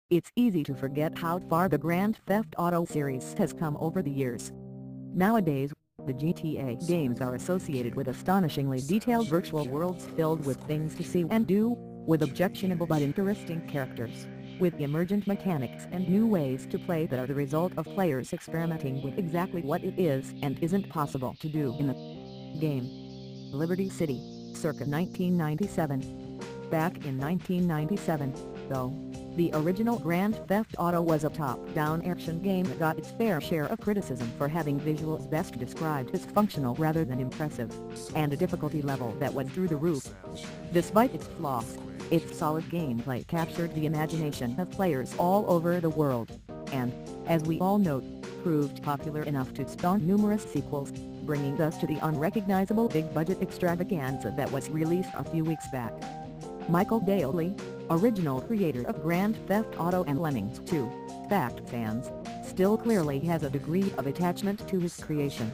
It's easy to forget how far the Grand Theft Auto series has come over the years. Nowadays, the GTA games are associated with astonishingly detailed virtual worlds filled with things to see and do, with objectionable but interesting characters, with emergent mechanics and new ways to play that are the result of players experimenting with exactly what it is and isn't possible to do in a game. Liberty City, circa 1997. Back in 1997, though, the original Grand Theft Auto was a top-down action game that got its fair share of criticism for having visuals best described as functional rather than impressive, and a difficulty level that went through the roof. Despite its flaws, its solid gameplay captured the imagination of players all over the world, and, as we all know, proved popular enough to spawn numerous sequels, bringing us to the unrecognizable big-budget extravaganza that was released a few weeks back. Michael Daly, original creator of Grand Theft Auto and Lemmings 2, fact fans, still clearly has a degree of attachment to his creation.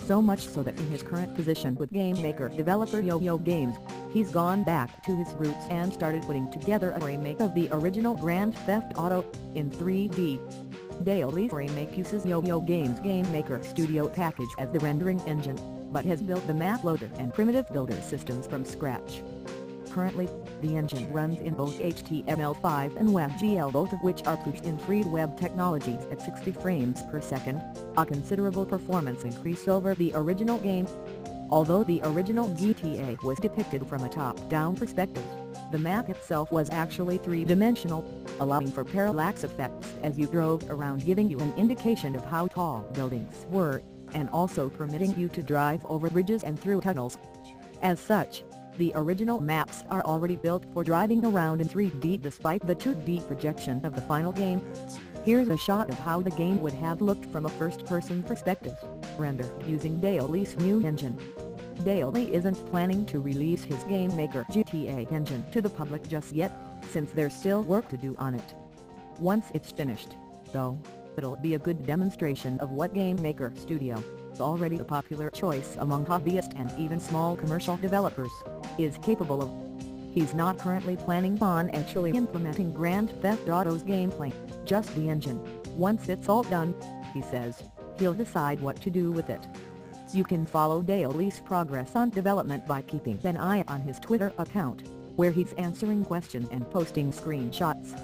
So much so that in his current position with game maker developer Yo-Yo Games, he's gone back to his roots and started putting together a remake of the original Grand Theft Auto, in 3D. Daly's remake uses Yo-Yo Games' Game Maker Studio package as the rendering engine, but has built the map loader and primitive builder systems from scratch. Currently, the engine runs in both HTML5 and WebGL, both of which are pushed in free web technologies at 60 frames per second, a considerable performance increase over the original game. Although the original GTA was depicted from a top-down perspective, the map itself was actually three-dimensional, allowing for parallax effects as you drove around, giving you an indication of how tall buildings were, and also permitting you to drive over bridges and through tunnels. As such, the original maps are already built for driving around in 3D despite the 2D projection of the final game. Here's a shot of how the game would have looked from a first-person perspective, rendered using Daly's new engine. Daly isn't planning to release his Game Maker GTA engine to the public just yet, since there's still work to do on it. Once it's finished, though, it'll be a good demonstration of what Game Maker Studio, already a popular choice among hobbyists and even small commercial developers, is capable of. He's not currently planning on actually implementing Grand Theft Auto's gameplay, just the engine. Once it's all done, he says, he'll decide what to do with it. You can follow Daly's progress on development by keeping an eye on his Twitter account, where he's answering questions and posting screenshots.